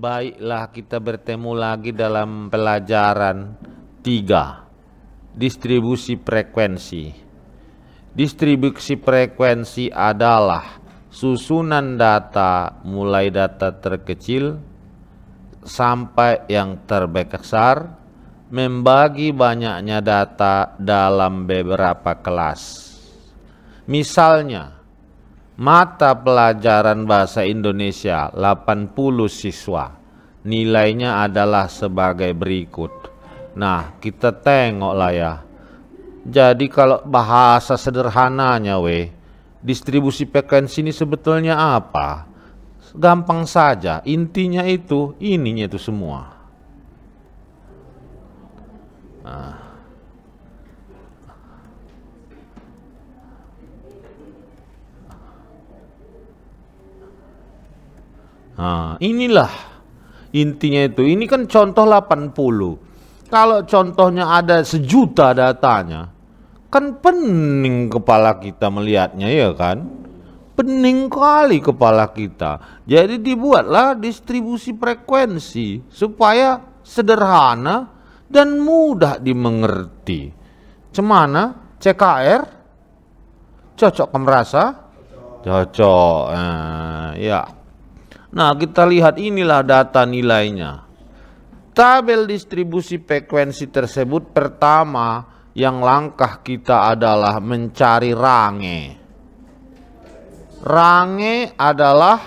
Baiklah, kita bertemu lagi dalam pelajaran 3, distribusi frekuensi. Distribusi frekuensi adalah susunan data mulai data terkecil sampai yang terbesar, membagi banyaknya data dalam beberapa kelas. Misalnya, mata pelajaran bahasa Indonesia 80 siswa, nilainya adalah sebagai berikut. Nah, kita tengoklah ya. Jadi kalau bahasa sederhananya distribusi frekuensi ini sebetulnya apa? Gampang saja, intinya itu, ininya itu semua. Nah, inilah intinya itu. Ini kan contoh 80. Kalau contohnya ada 1.000.000 datanya, kan pening kepala kita melihatnya, ya kan? Pening kali kepala kita. Jadi dibuatlah distribusi frekuensi supaya sederhana dan mudah dimengerti. Cemana? CKR? Cocok kamu rasa? Cocok. Ya. Nah, kita lihat inilah data nilainya. Tabel distribusi frekuensi tersebut pertama yang langkah kita adalah mencari range. Range adalah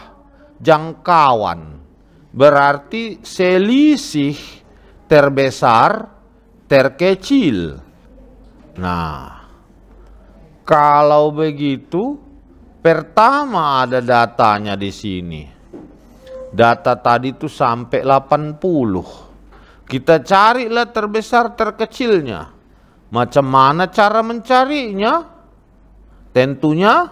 jangkauan. Berarti selisih terbesar, terkecil. Nah, kalau begitu pertama ada datanya di sini. Data tadi itu sampai 80. Kita carilah terbesar terkecilnya. Macam mana cara mencarinya? Tentunya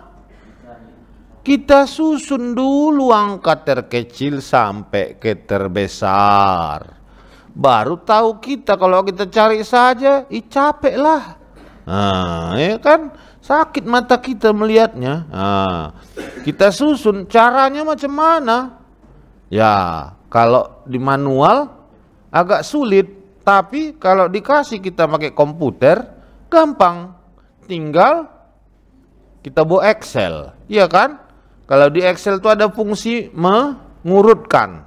kita susun dulu angka terkecil sampai ke terbesar. Baru tahu kita, kalau kita cari saja, capek lah. Nah, ya kan? Sakit mata kita melihatnya. Nah, kita susun caranya macam mana? Ya, kalau di manual agak sulit, tapi kalau dikasih kita pakai komputer gampang. Tinggal kita bawa Excel, iya kan? Kalau di Excel itu ada fungsi mengurutkan.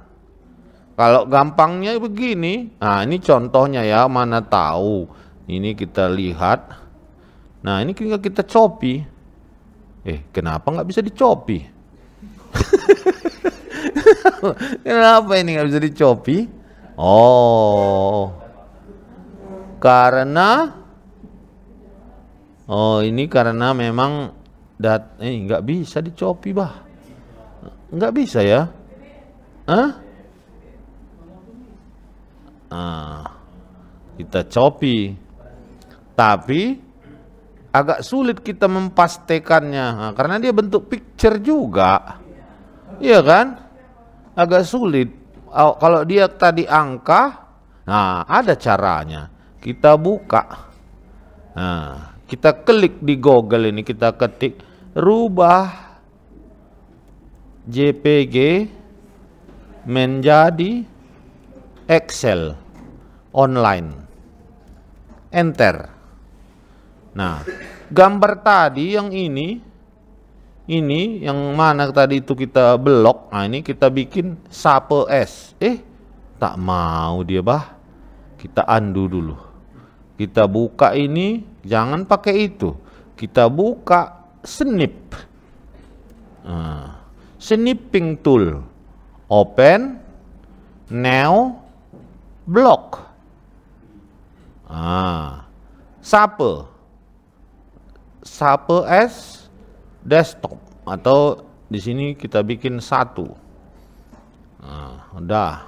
Kalau gampangnya begini, nah ini contohnya ya, mana tahu. Ini kita lihat. Nah, ini tinggal kita copy. Kenapa nggak bisa dicopy? Kenapa ini nggak bisa dicopy? Oh, karena ini karena memang nggak bisa dicopy, bah. Nggak bisa ya? Kita copy, tapi agak sulit kita mempastekannya, karena dia bentuk picture juga, iya kan? Agak sulit. Kalau dia tadi angka, nah ada caranya. Kita buka, nah kita klik di Google ini, kita ketik rubah JPG menjadi Excel online, enter. Nah, gambar tadi yang ini yang mana tadi itu kita blok. Nah, ini kita bikin sape S. Tak mau dia, bah. Kita undo dulu. Kita buka ini, jangan pakai itu. Kita buka snip. Snipping tool. Open, new, block. Sape S desktop, atau di sini kita bikin 1. Udah.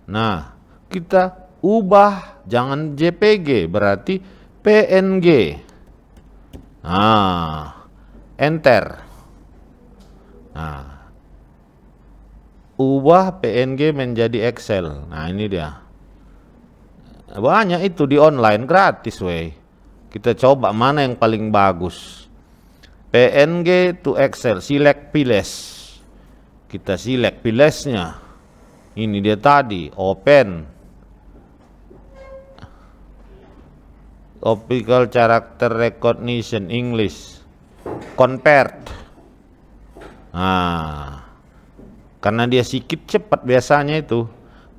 Nah, kita ubah, jangan JPG, berarti PNG. Enter. Nah, ubah PNG menjadi Excel. Nah, ini dia. Banyak itu di online, gratis Kita coba mana yang paling bagus. PNG to Excel, select files. Kita select filesnya. Ini dia tadi, open. Optical character recognition English. Convert. Nah, karena dia sikit cepat biasanya itu.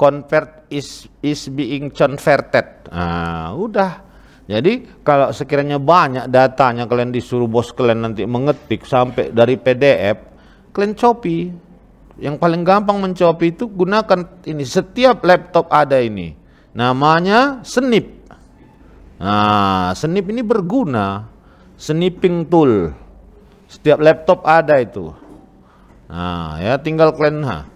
Convert is being converted. Nah, udah. Jadi kalau sekiranya banyak datanya kalian disuruh bos kalian nanti mengetik sampai dari PDF, kalian copy. Yang paling gampang mencopy itu gunakan ini. Setiap laptop ada ini. Namanya Snip. Nah, Snip ini berguna. Snipping tool. Setiap laptop ada itu. Nah, ya tinggal kalian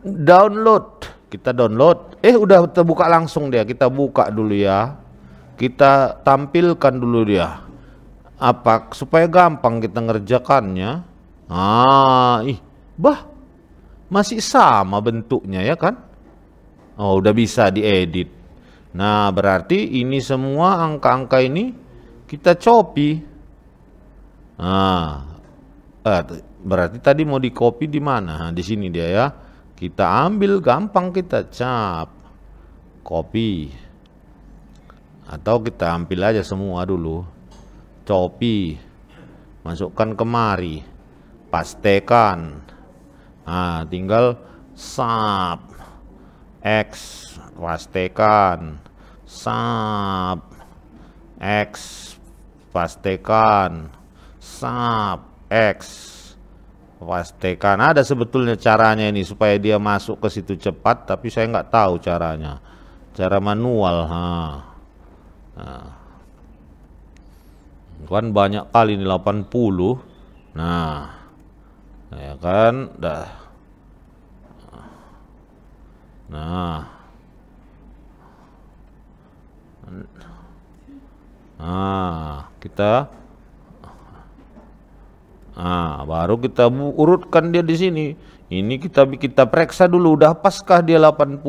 download. Kita download. Udah terbuka langsung dia. Kita buka dulu ya. Kita tampilkan dulu dia. Apa supaya gampang kita ngerjakannya. Masih sama bentuknya ya kan? Oh, udah bisa diedit. Nah, berarti ini semua angka-angka ini kita copy. Berarti tadi mau di copy di mana? Di sini dia ya. Kita ambil, gampang kita cap. Copy. Atau kita ambil aja semua dulu. Copy. Masukkan kemari. Pastekan. Tinggal sub X, pastekan. Sub X, pastekan. Sub X, pastekan. Ada sebetulnya caranya ini supaya dia masuk ke situ cepat, tapi saya nggak tahu caranya. Cara manual. Kan banyak kali ini 80. Nah, ya kan, dah. Kita baru kita urutkan dia di sini. Ini kita periksa dulu udah paskah dia 80.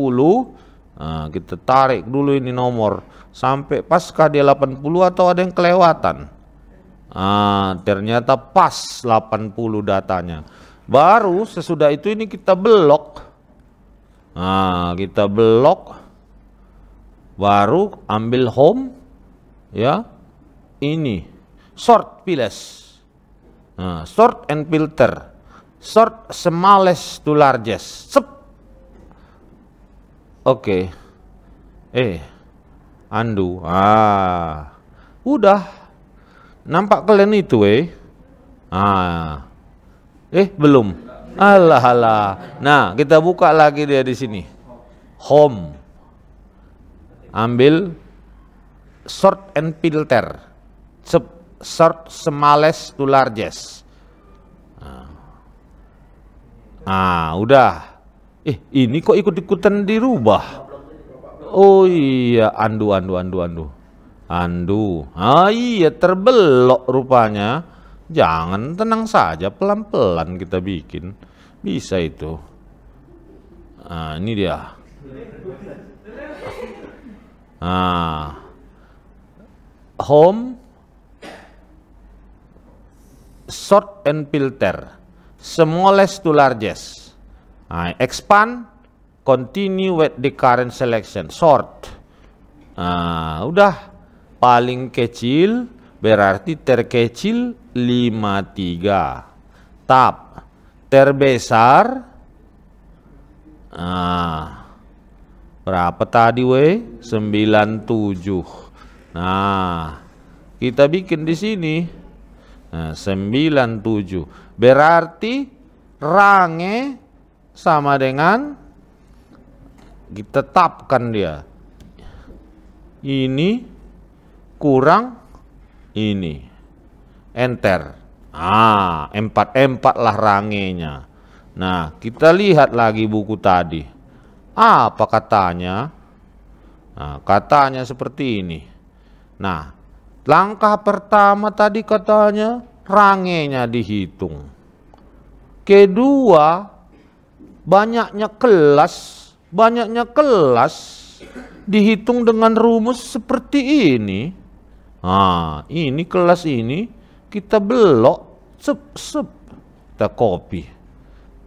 Kita tarik dulu ini nomor sampai paskah dia 80 atau ada yang kelewatan. Ternyata pas 80 datanya. Baru sesudah itu ini kita blok. Kita blok. Baru ambil home. Ya. Ini. Sort files. Sort and filter. Sort smallest to largest. Oke. Undo. Udah. Nampak kalian itu belum. Alah. Nah, kita buka lagi dia di sini. Home. Ambil sort and filter. Sort smallest to largest. Udah. Ini kok ikut-ikutan dirubah. Oh iya, undo. Iya, terbelok rupanya. Jangan, tenang saja, pelan-pelan kita bikin. Bisa itu. Ini dia. Home, sort and filter, smallest to largest. Expand, continue with the current selection. Sort. Udah. Paling kecil berarti terkecil 53. Tab. Terbesar. Berapa tadi 97. Nah, kita bikin di sini. 97. Berarti range sama dengan kita tetapkan dia. Ini kurang ini. Enter. 4 lah rangenya. Nah, kita lihat lagi buku tadi. Apa katanya? Katanya seperti ini. Nah, langkah pertama tadi katanya rangenya dihitung. Kedua, banyaknya kelas dihitung dengan rumus seperti ini. Ini kelas ini kita belok, kita copy.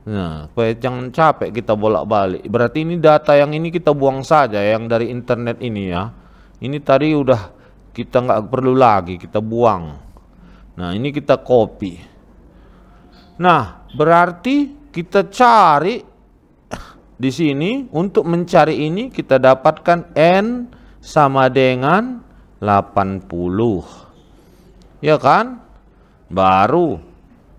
Nah, supaya jangan capek kita bolak-balik. Berarti ini data yang ini kita buang saja, yang dari internet ini ya. Ini tadi udah kita nggak perlu lagi, kita buang. Nah, ini kita copy. Nah, berarti kita cari di sini. Untuk mencari ini kita dapatkan N sama dengan 80. Ya kan? Baru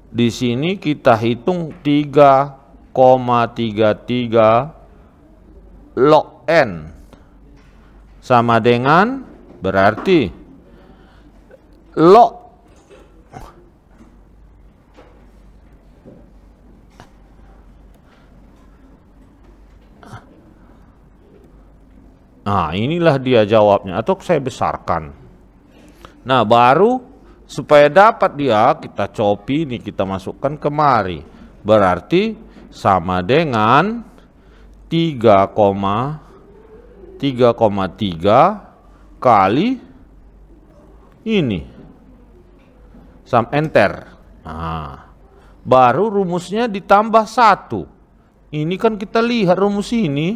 di sini kita hitung 3,33 log N sama dengan berarti log nah inilah dia jawabnya, atau saya besarkan. Nah baru supaya dapat dia kita copy nih, kita masukkan kemari. Berarti sama dengan 3,3 kali ini. Enter. Nah, baru rumusnya ditambah 1. Ini kan kita lihat rumus ini.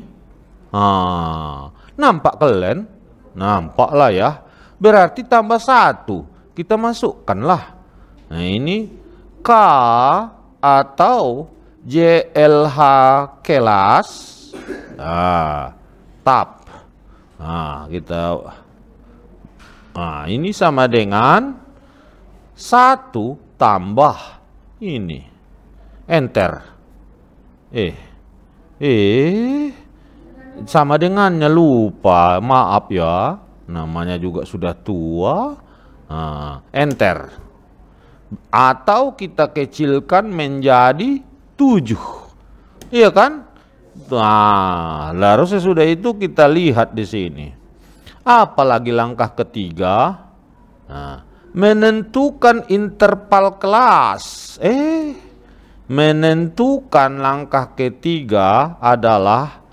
Nah, nampak kalian? Nampak lah ya. Berarti tambah 1. Kita masukkanlah. Nah ini K atau JLH kelas. Nah, tab. Nah, ini sama dengan 1 tambah ini. Enter. Sama dengannya lupa. Maaf ya. Namanya juga sudah tua. Enter. Atau kita kecilkan menjadi 7. Iya kan? Nah, lalu sesudah itu kita lihat di sini. Apalagi langkah ketiga? Nah, menentukan interval kelas. Menentukan langkah ketiga adalah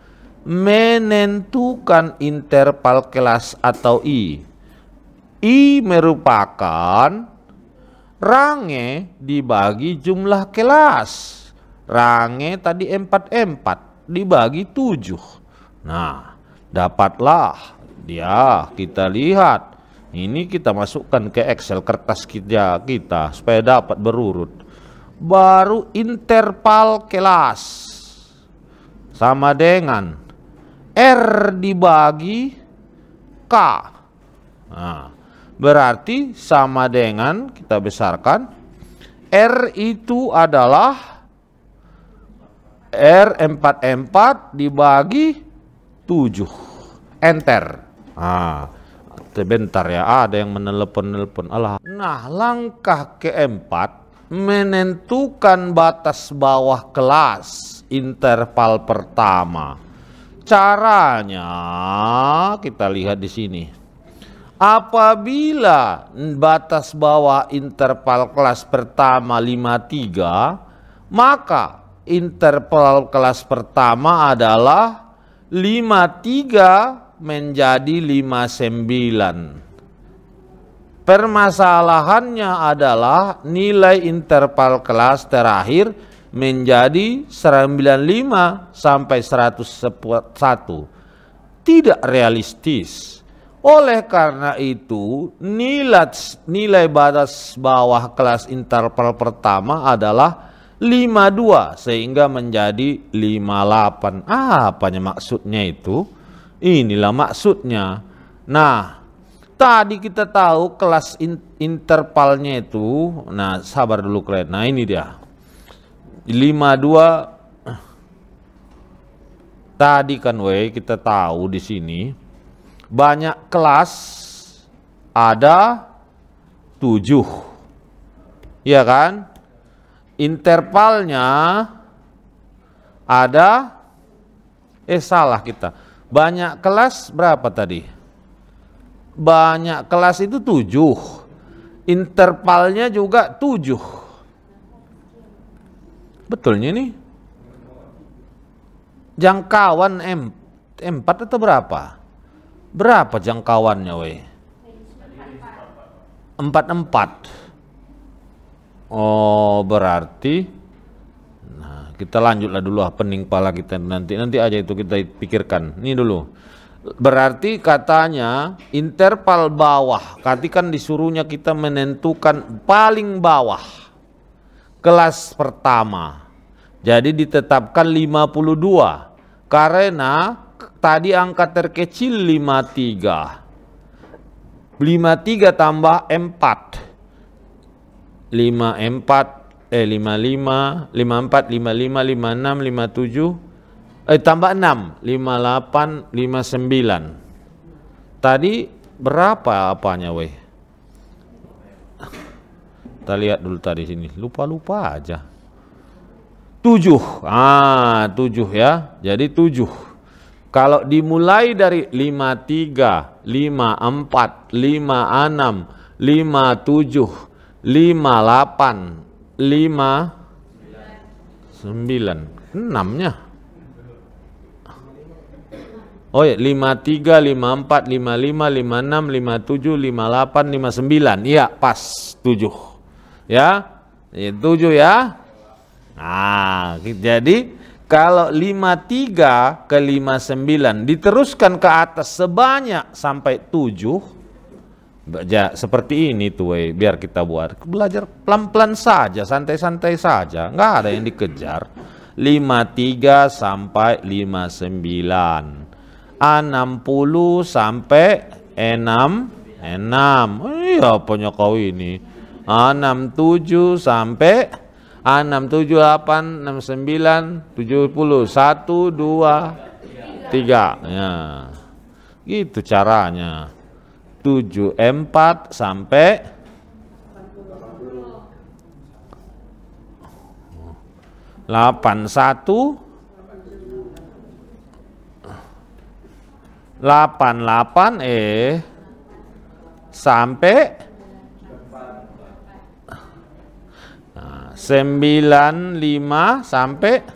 menentukan interval kelas atau I. I merupakan range dibagi jumlah kelas. Range tadi 44 dibagi 7. Nah, dapatlah dia. Kita lihat. Ini kita masukkan ke Excel kertas kita supaya dapat berurut. Baru interval kelas sama dengan R dibagi K. Nah, berarti sama dengan kita besarkan R itu adalah R44 dibagi 7. Enter. Sebentar ya, ada yang menelepon. Nah, langkah keempat menentukan batas bawah kelas interval pertama. Caranya kita lihat di sini. Apabila batas bawah interval kelas pertama 53, maka interval kelas pertama adalah 53 menjadi 59. Permasalahannya adalah nilai interval kelas terakhir menjadi 95 sampai 101. Tidak realistis. Oleh karena itu, nilai batas bawah kelas interval pertama adalah 52 sehingga menjadi 58. Apanya maksudnya itu? Inilah maksudnya. Nah, tadi kita tahu kelas intervalnya itu. Nah, sabar dulu kalian. Nah, ini dia. 52 tadi kan kita tahu di sini banyak kelas ada 7. Iya kan? Intervalnya ada salah kita. Banyak kelas berapa tadi? Banyak kelas itu 7. Intervalnya juga 7. Betulnya nih. Jangkauan M4 atau berapa? Berapa jangkauannya 44. Oh, berarti nah kita lanjutlah dulu pening pala kita nanti aja itu kita pikirkan. Ini dulu. Berarti katanya interval bawah, kan disuruhnya kita menentukan paling bawah kelas pertama. Jadi ditetapkan 52 karena tadi angka terkecil 53. 53 tambah 4. 55, 54, 55, 56, 57. Tambah 6, 58, 59. Tadi berapa apanya weh? Kita lihat dulu tadi sini. Lupa aja. 7. 7 ya. Jadi 7. Kalau dimulai dari 53, 54, 56, 57, 58, 59, 6-nya. Oh ya, 53, 54, 55, 56, 57, 58, 59. Iya, pas 7. Ya. 7 ya. Nah, jadi kalau 53 ke 59 diteruskan ke atas sebanyak sampai 7, seperti ini tuh, biar kita buat. Belajar pelan-pelan saja, santai-santai saja, nggak ada yang dikejar. 53 sampai 59, 60 sampai 6. Iya, apanya kau ini? 67 sampai 6, 7, 8, 6, 9, 70, 1, 2, 3. Ya. Gitu caranya. 74 sampai 81, 88 sampai 95 sampai.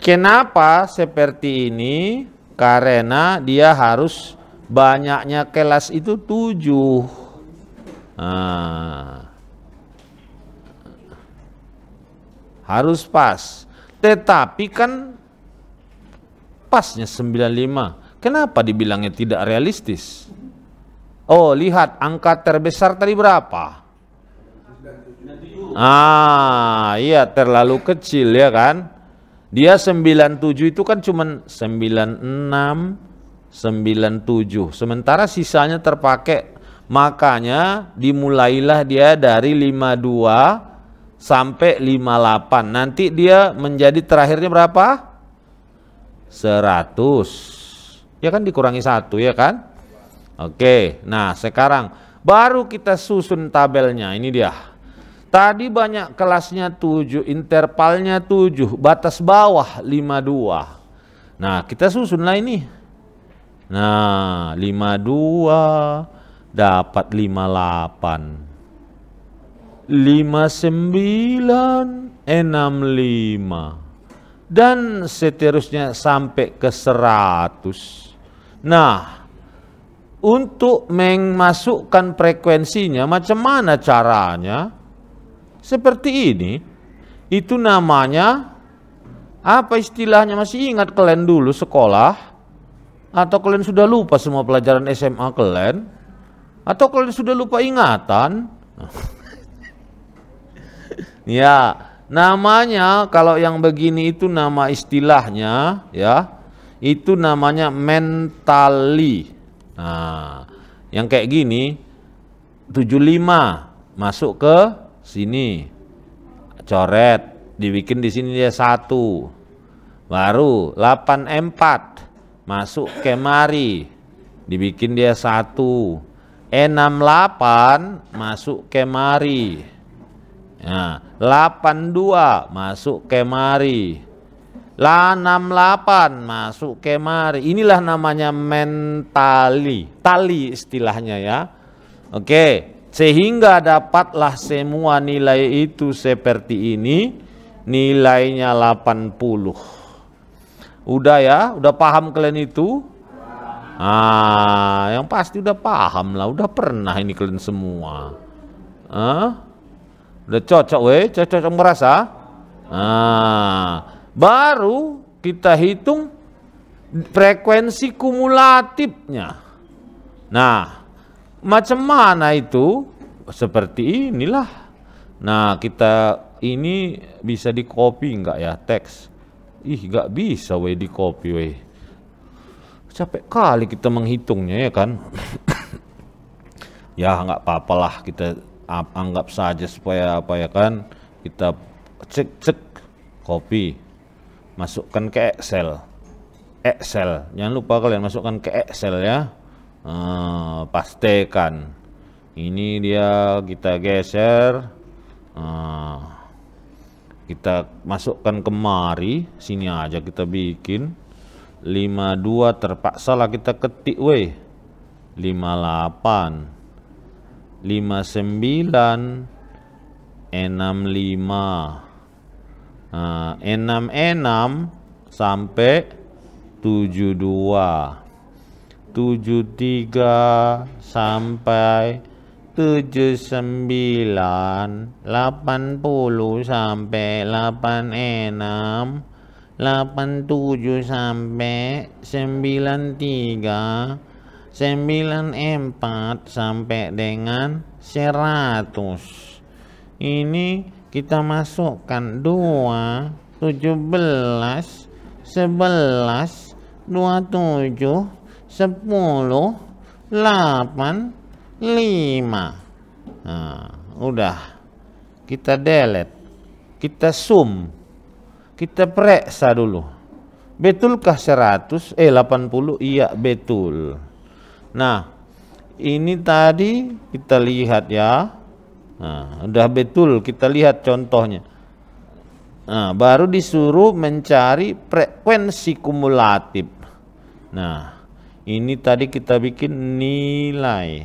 Kenapa seperti ini? Karena dia harus banyaknya kelas itu 7. Harus pas. Tetapi kan pasnya 95. Kenapa dibilangnya tidak realistis? Oh, lihat angka terbesar tadi berapa? Iya, terlalu kecil ya kan. Dia 97 itu kan cuman 96, 97. Sementara sisanya terpakai. Makanya dimulailah dia dari 52 sampai 58. Nanti dia menjadi terakhirnya berapa? 100. Ya kan, dikurangi 1 ya kan? Oke, nah sekarang baru kita susun tabelnya. Ini dia. Tadi banyak kelasnya 7, intervalnya 7, batas bawah 52. Nah, kita susunlah ini. Nah, 52 dapat 58. 59, 65. Dan seterusnya sampai ke 100. Nah, untuk memasukkan frekuensinya macam mana caranya? Seperti ini. Itu namanya apa istilahnya? Masih ingat kalian dulu sekolah? Atau kalian sudah lupa semua pelajaran SMA kalian? Atau kalian sudah lupa ingatan? Ya, namanya kalau yang begini itu nama istilahnya ya. Itu namanya mentally. Nah, yang kayak gini 75 masuk ke sini, coret, dibikin di sini dia 1. Baru 84 masuk kemari, dibikin dia 1. 68 masuk kemari. Nah, 82 masuk kemari. 68 masuk kemari. Inilah namanya mentali, tali istilahnya ya. Oke. Sehingga dapatlah semua nilai itu seperti ini. Nilainya 80. Udah ya? Udah paham kalian itu? Yang pasti udah paham lah. Udah pernah ini kalian semua. Udah cocok weh, cocok merasa. Nah, baru kita hitung frekuensi kumulatifnya. Nah, macam mana itu? Seperti inilah. Nah, kita ini bisa di copy enggak ya teks? Ih, enggak bisa weh di copy weh. Capek kali kita menghitungnya ya kan. Ya nggak apa-apalah, kita anggap saja supaya apa ya kan, kita cek copy, masukkan ke Excel, jangan lupa kalian masukkan ke Excel ya. Pastikan ini dia, kita geser, kita masukkan kemari, sini aja kita bikin 52, terpaksa lah kita ketik weh 58 59 65 66 sampai 72 73 sampai 79 80 sampai 86 87 sampai 93 94 sampai dengan 100. Ini kita masukkan 2 17 11 27 10 8 5. Nah, udah kita delete, kita zoom, kita periksa dulu. Betulkah 100? 80? Iya, betul. Nah, ini tadi kita lihat ya. Nah, udah betul, kita lihat contohnya. Nah, baru disuruh mencari frekuensi kumulatif. Nah, ini tadi kita bikin nilai.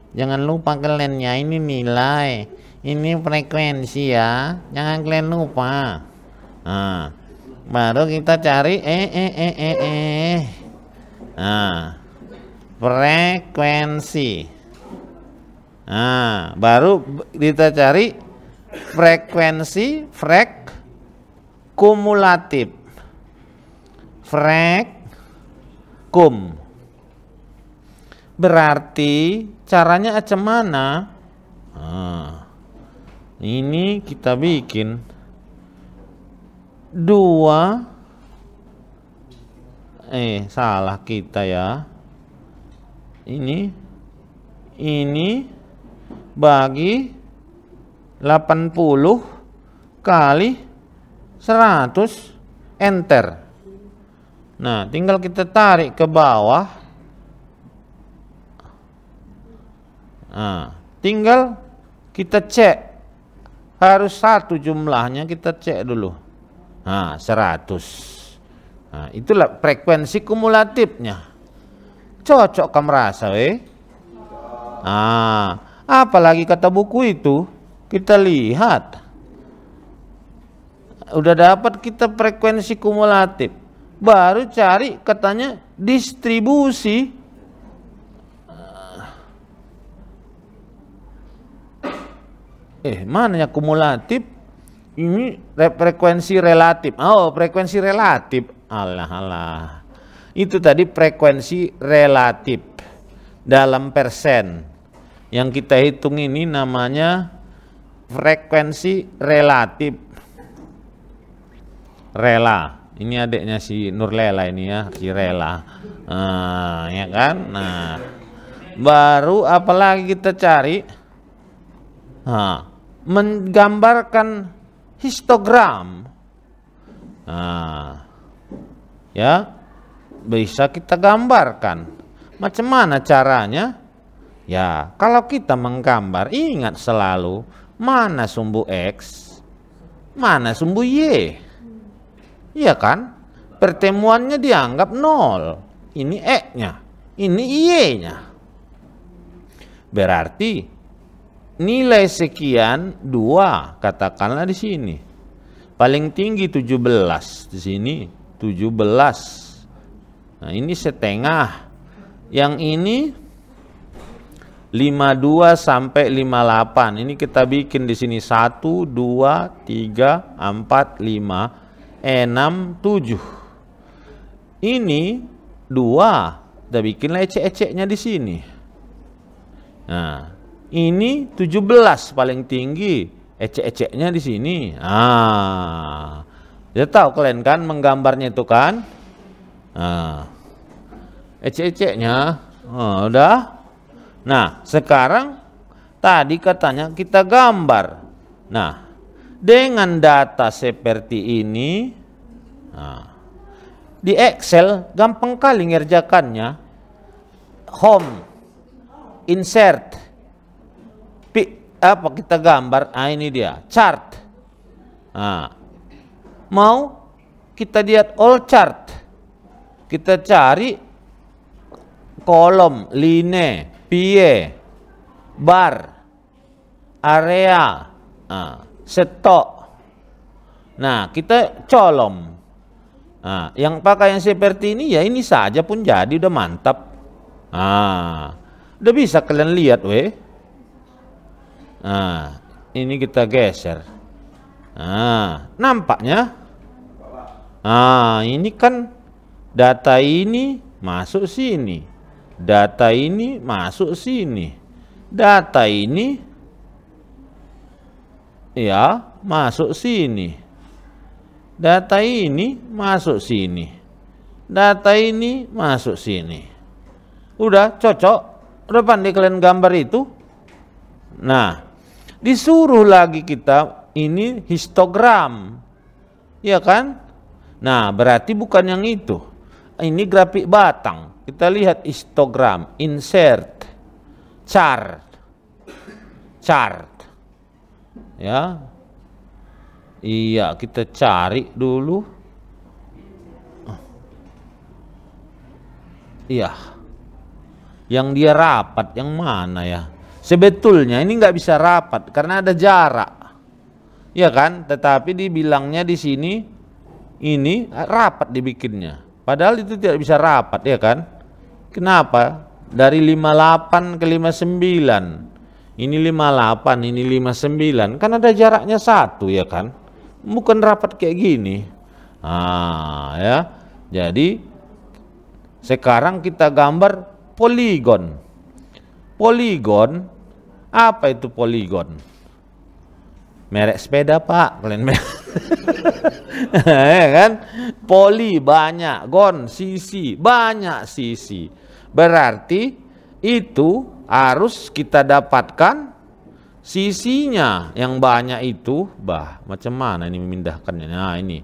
Jangan lupa kalian ya, ini nilai, ini frekuensi ya. Jangan kalian lupa. Nah, baru kita cari nah, frekuensi. Nah, baru kita cari frekuensi kumulatif. Kum. Berarti caranya macam mana? Nah, ini kita bikin 2, salah kita ya. Ini bagi 80 kali 100, enter. Nah, tinggal kita tarik ke bawah. Nah, tinggal kita cek, harus satu jumlahnya, kita cek dulu. Nah, 100. Nah, itulah frekuensi kumulatifnya. Cocok kamu rasa weh? Nah, apalagi kata buku itu, kita lihat. Udah dapat kita frekuensi kumulatif. Baru cari katanya distribusi. Mana ya kumulatif? Ini frekuensi relatif. Oh, frekuensi relatif. Alah. Itu tadi frekuensi relatif dalam persen. Yang kita hitung ini namanya frekuensi relatif. Rela. Ini adiknya si Nurlela ini ya, si Rela. Nah, ya kan? Nah, baru apalagi kita cari? Nah, menggambarkan histogram. Nah, ya, bisa kita gambarkan. Macam mana caranya? Ya, kalau kita menggambar, ingat selalu mana sumbu X, mana sumbu Y. Iya kan? Pertemuannya dianggap 0. Ini X-nya, ini Y-nya. Berarti nilai sekian 2, katakanlah di sini. Paling tinggi 17, di sini 17. Nah, ini setengah. Yang ini 52 sampai 58. Ini kita bikin di sini 1, 2, 3, 4, 5, 6, 7. Ini 2. Kita bikinlah ecek-eceknya di sini. Nah, ini 17 paling tinggi. Ecek-eceknya di sini. Ah. Ya tahu kalian kan menggambarnya itu kan? Nah. Ecek-eceknya. Oh, udah. Nah, sekarang tadi katanya kita gambar. Nah, dengan data seperti ini, nah, di Excel gampang kali ngerjakannya. Home, insert, apa kita gambar? Ah, ini dia, chart. Nah, mau kita lihat all chart, kita cari kolom, line, pie, bar, area, stok. Nah, kita colom. Nah, yang pakai yang seperti ini ya ini saja pun jadi udah mantap. Udah bisa kalian lihat weh. Nah, ini kita geser. Nah, nampaknya. Nah, ini kan data ini masuk sini. Data ini masuk sini. Data ini ya masuk sini. Data ini masuk sini. Data ini masuk sini. Udah cocok. Udah pandai kalian gambar itu. Nah, disuruh lagi kita ini histogram. Ya kan? Nah, berarti bukan yang itu. Ini grafik batang. Kita lihat histogram, insert, chart. Chart. Ya. Iya, kita cari dulu. Iya. Yang dia rapat, yang mana ya? Sebetulnya ini nggak bisa rapat karena ada jarak. Ya kan? Tetapi dibilangnya di sini ini rapat dibikinnya. Padahal itu tidak bisa rapat, ya kan? Kenapa? Dari 58 ke 59. Ini 58, ini 59. Kan ada jaraknya 1, ya kan? Bukan rapat kayak gini. Ya. Jadi sekarang kita gambar poligon. Poligon, apa itu poligon? Merek sepeda, Pak. Kalian ya kan? Poli banyak, gon sisi, banyak sisi. Berarti itu harus kita dapatkan sisinya yang banyak itu. Macam mana ini memindahkannya? Nah, ini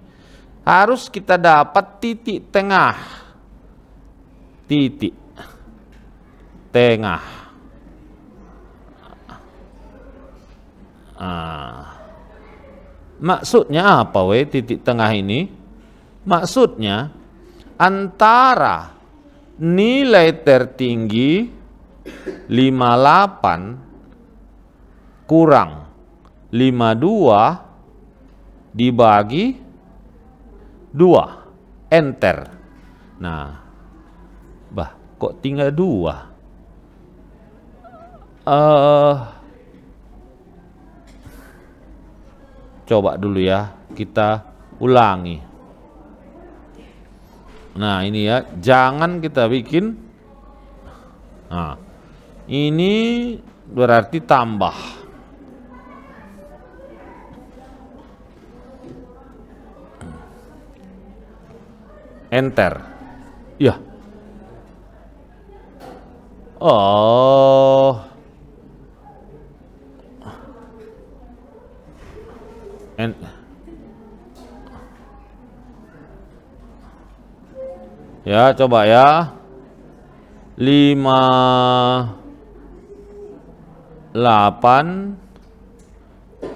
harus kita dapat titik tengah. Titik tengah. Maksudnya apa weh titik tengah ini? Maksudnya antara nilai tertinggi 58 kurang 52 dibagi 2. Enter. Nah, kok tinggal 2? Coba dulu ya, kita ulangi. Nah, ini ya, jangan kita bikin. Nah, ini berarti tambah. Enter. Ya. Oh. Ya, coba ya. 58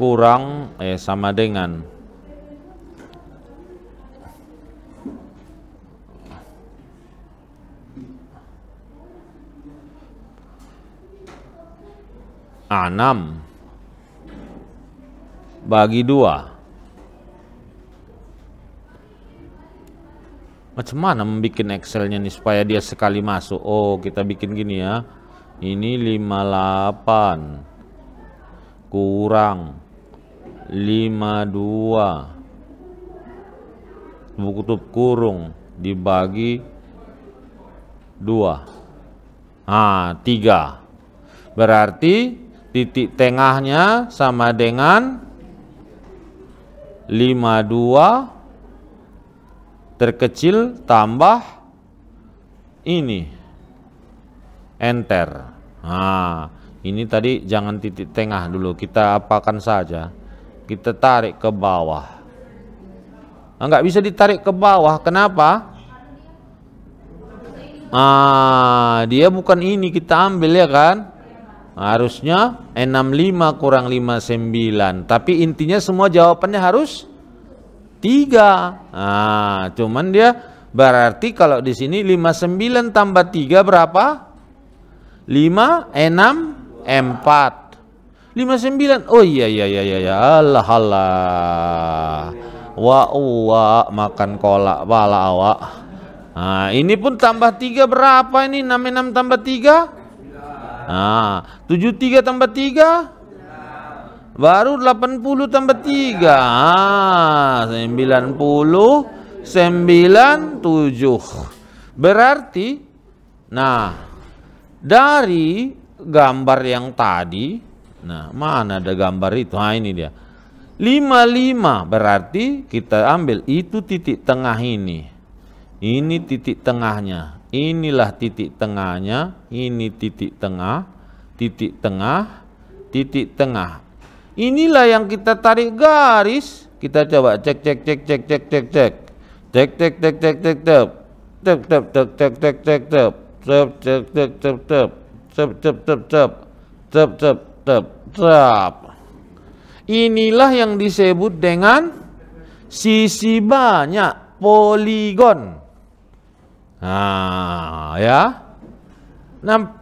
kurang sama dengan 6 bagi 2. Macam mana membuat Excelnya nih supaya dia sekali masuk? Oh, kita bikin gini ya. Ini 58 kurang 52 tutup kurung dibagi 2. 3. Berarti titik tengahnya sama dengan 52 terkecil tambah ini. Enter. Ini tadi jangan titik tengah dulu, kita apakan saja. Kita tarik ke bawah. Nggak bisa ditarik ke bawah, kenapa? Dia bukan ini kita ambil ya kan? Harusnya 65 kurang 59. Tapi intinya semua jawabannya harus 3. Cuman dia berarti kalau di sini 59 tambah 3 berapa? 5, 6, 4. 59. Oh iya. Allah. Wa makan kolak bala awak. Ini pun tambah 3 berapa ini? 66 tambah 3? 73 tambah 3? Baru 80 tambah 3. 97. Berarti dari gambar yang tadi, mana ada gambar itu? Ini dia. 55 berarti kita ambil itu titik tengah ini. Ini titik tengahnya. Inilah titik tengahnya. Ini titik tengah. Titik tengah. Titik tengah. Inilah yang kita tarik garis. Kita coba cek. Inilah yang disebut dengan sisi banyak poligon. Ya.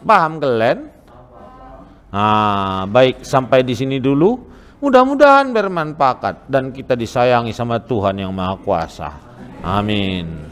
Paham kalian? Baik, sampai di sini dulu. Mudah-mudahan bermanfaat dan kita disayangi sama Tuhan yang Maha Kuasa. Amin.